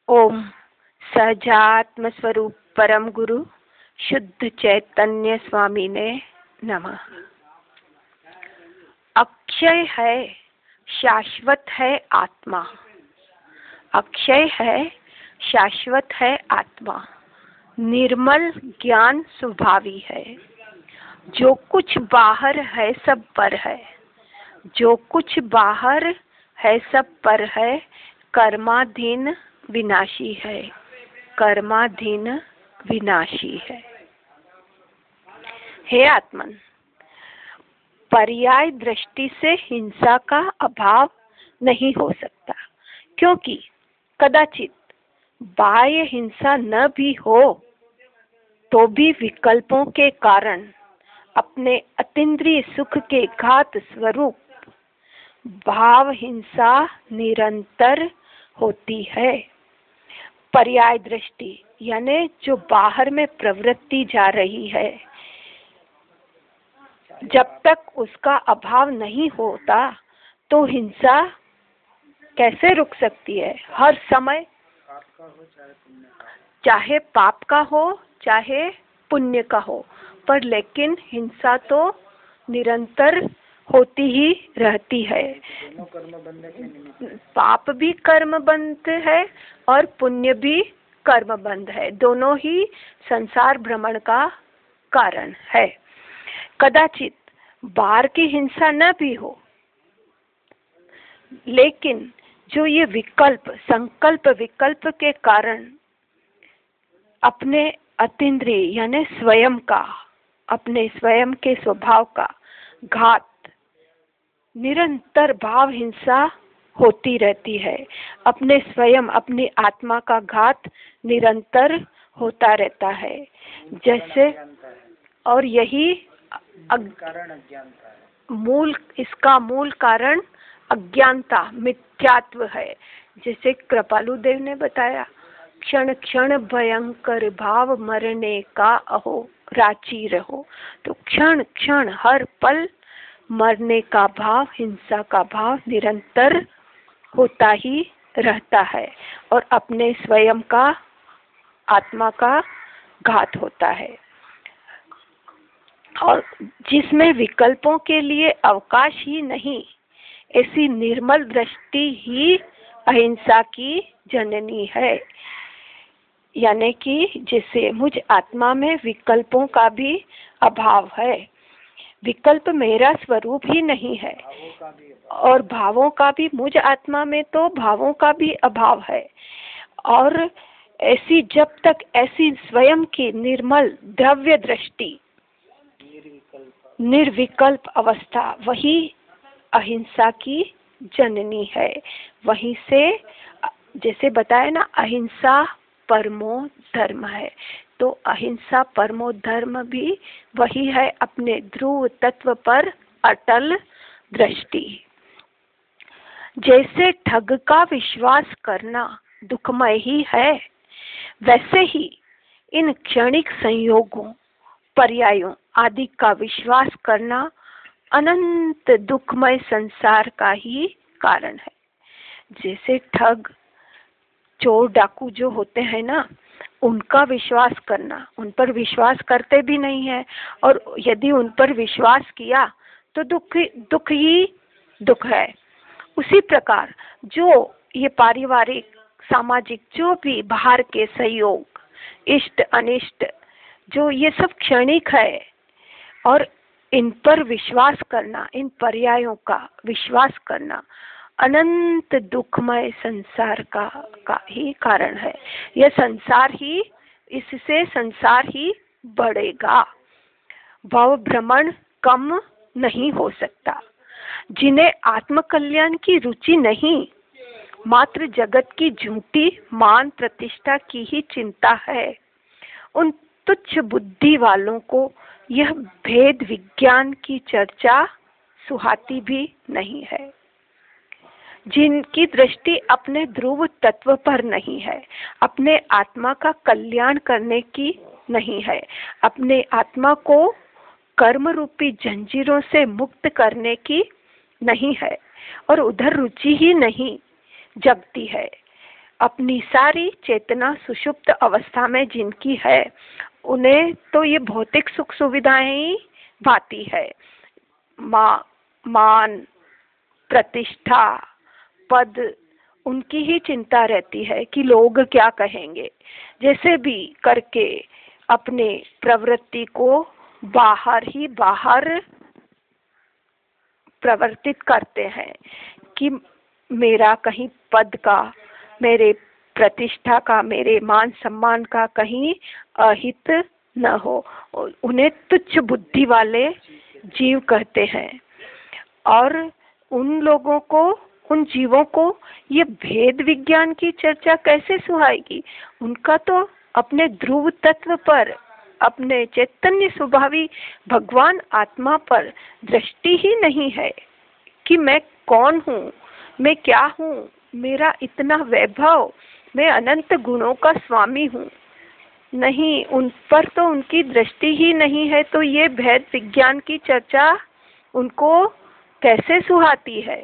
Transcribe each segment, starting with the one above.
ओम सहजात्म स्वरूप परम गुरु शुद्ध चैतन्य स्वामी ने नमः। अक्षय है, शाश्वत है आत्मा। अक्षय है, शाश्वत है आत्मा। निर्मल ज्ञान स्वभावी है। जो कुछ बाहर है सब पर है। जो कुछ बाहर है सब पर है। कर्माधीन विनाशी है। कर्माधीन विनाशी है। हे आत्मन, पर्याय दृष्टि से हिंसा का अभाव नहीं हो सकता, क्योंकि कदाचित बाह्य हिंसा न भी हो तो भी विकल्पों के कारण अपने अतीन्द्रिय सुख के घात स्वरूप भाव हिंसा निरंतर होती है। पर्याय दृष्टि यानी जो बाहर में प्रवृत्ति जा रही है, जब तक उसका अभाव नहीं होता तो हिंसा कैसे रुक सकती है? हर समय चाहे पाप का हो चाहे पुण्य का हो, पर लेकिन हिंसा तो निरंतर होती ही रहती है। पाप भी कर्म बंध है और पुण्य भी कर्म बंध है। दोनों ही संसार भ्रमण का कारण है। कदाचित बाहर की हिंसा न भी हो, लेकिन जो ये विकल्प संकल्प विकल्प के कारण अपने अतीन्द्रिय यानी स्वयं का, अपने स्वयं के स्वभाव का घात, निरंतर भाव हिंसा होती रहती है। अपने स्वयं अपनी आत्मा का घात निरंतर होता रहता है। जैसे और यही इसका मूल कारण अज्ञानता, मिथ्यात्व है। जैसे कृपालु देव ने बताया, क्षण क्षण भयंकर भाव मरने का अहो राची रहो। तो क्षण क्षण हर पल मरने का भाव, हिंसा का भाव निरंतर होता ही रहता है और अपने स्वयं का, आत्मा का घात होता है। और जिसमें विकल्पों के लिए अवकाश ही नहीं, ऐसी निर्मल दृष्टि ही अहिंसा की जननी है। यानी कि जैसे मुझ आत्मा में विकल्पों का भी अभाव है। विकल्प मेरा स्वरूप ही नहीं है और भावों का भी, मुझ आत्मा में तो भावों का भी अभाव है। और ऐसी जब तक ऐसी स्वयं की निर्मल द्रव्य दृष्टि, निर्विकल्प अवस्था, वही अहिंसा की जननी है। वहीं से जैसे बताया ना, अहिंसा परमो धर्म है। तो अहिंसा परमो धर्म भी वही है, अपने ध्रुव तत्व पर अटल दृष्टि। जैसे ठग का विश्वास करना दुखमय ही है, वैसे ही इन क्षणिक संयोगों, पर्यायों आदि का विश्वास करना अनंत दुखमय संसार का ही कारण है। जैसे ठग, चोर, डाकू जो होते हैं ना, उनका विश्वास करना, उन पर विश्वास करते भी नहीं है, और यदि उन पर विश्वास किया तो दुख ही दुख है। उसी प्रकार जो ये पारिवारिक, सामाजिक, जो भी बाहर के सहयोग, इष्ट अनिष्ट, जो ये सब क्षणिक है, और इन पर विश्वास करना, इन पर्यायों का विश्वास करना अनंत दुखमय संसार का ही कारण है। यह संसार ही, इससे संसार ही बढ़ेगा। भव भ्रमण कम नहीं हो सकता। जिन्हें आत्म कल्याण की रुचि नहीं, मात्र जगत की झूठी मान प्रतिष्ठा की ही चिंता है, उन तुच्छ बुद्धि वालों को यह भेद विज्ञान की चर्चा सुहाती भी नहीं है। जिनकी दृष्टि अपने ध्रुव तत्व पर नहीं है, अपने आत्मा का कल्याण करने की नहीं है, अपने आत्मा को कर्म रूपी जंजीरों से मुक्त करने की नहीं है, और उधर रुचि ही नहीं जगती है, अपनी सारी चेतना सुषुप्त अवस्था में जिनकी है, उन्हें तो ये भौतिक सुख सुविधाएं ही भाती है। मान, प्रतिष्ठा, पद, उनकी ही चिंता रहती है कि लोग क्या कहेंगे। जैसे भी करके अपने प्रवृत्ति को बाहर ही बाहर प्रवर्तित करते हैं कि मेरा कहीं पद का, मेरे प्रतिष्ठा का, मेरे मान सम्मान का कहीं अहित न हो। उन्हें तुच्छ बुद्धि वाले जीव कहते हैं। और उन लोगों को, उन जीवों को ये भेद विज्ञान की चर्चा कैसे सुहाएगी? उनका तो अपने ध्रुव तत्व पर, अपने चैतन्य स्वभावी भगवान आत्मा पर दृष्टि ही नहीं है कि मैं कौन हूँ, मैं क्या हूँ, मेरा इतना वैभव, मैं अनंत गुणों का स्वामी हूँ। नहीं, उन पर तो उनकी दृष्टि ही नहीं है। तो ये भेद विज्ञान की चर्चा उनको कैसे सुहाती है?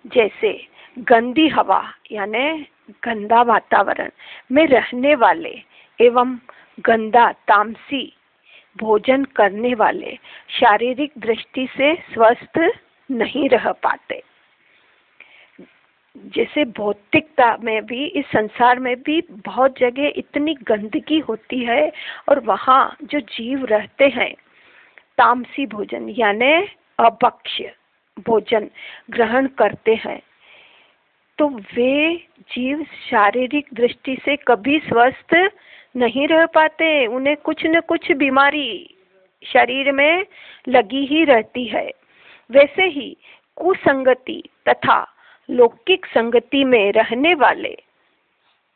जैसे गंदी हवा यानी गंदा वातावरण में रहने वाले एवं गंदा तामसी भोजन करने वाले शारीरिक दृष्टि से स्वस्थ नहीं रह पाते। जैसे भौतिकता में भी, इस संसार में भी बहुत जगह इतनी गंदगी होती है और वहाँ जो जीव रहते हैं तामसी भोजन यानी अभक्ष्य भोजन ग्रहण करते हैं, तो वे जीव शारीरिक दृष्टि से कभी स्वस्थ नहीं रह पाते। उन्हें कुछ न कुछ बीमारी शरीर में लगी ही रहती है। वैसे ही कुसंगति तथा लौकिक संगति में रहने वाले,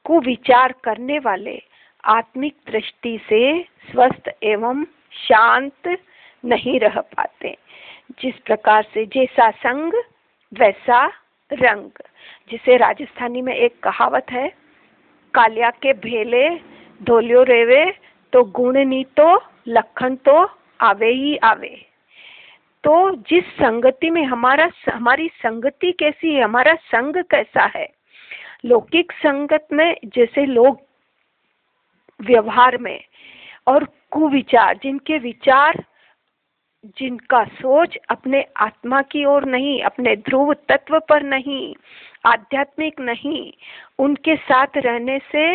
कुविचार करने वाले आत्मिक दृष्टि से स्वस्थ एवं शांत नहीं रह पाते। जिस प्रकार से जैसा संग वैसा रंग, जिसे राजस्थानी में एक कहावत है, कालिया के भेले धोलियो रेवे, तो गुण नी तो लखन तो आवे ही आवे। तो जिस संगति में हमारी संगति कैसी है, हमारा संग कैसा है? लौकिक संगत में जैसे लोग व्यवहार में और कुविचार, जिनके विचार, जिनका सोच अपने आत्मा की ओर नहीं, अपने ध्रुव तत्व पर नहीं, आध्यात्मिक नहीं, उनके साथ रहने से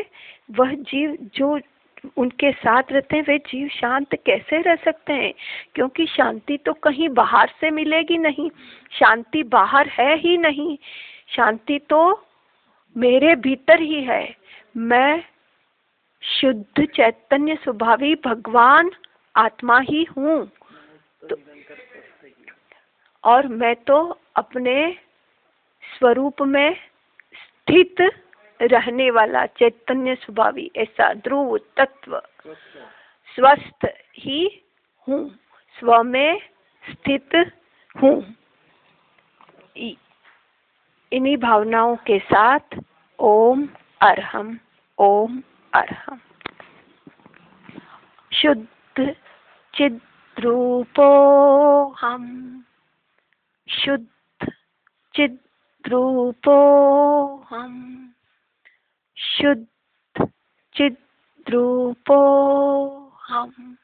वह जीव, जो उनके साथ रहते हैं, वे जीव शांत कैसे रह सकते हैं? क्योंकि शांति तो कहीं बाहर से मिलेगी नहीं, शांति बाहर है ही नहीं, शांति तो मेरे भीतर ही है। मैं शुद्ध चैतन्य स्वभावी भगवान आत्मा ही हूँ। तो और मैं तो अपने स्वरूप में स्थित रहने वाला चैतन्य स्वभावी ऐसा ध्रुव तत्व स्वस्थ ही हूँ, स्व में स्थित हूँ। इन्हीं भावनाओं के साथ ओम अरहम, ओम अरहम। शुद्ध चिद्रूपो हम, शुद्ध चिद्रूपो हम, शुद्ध चिद्रूपो हम।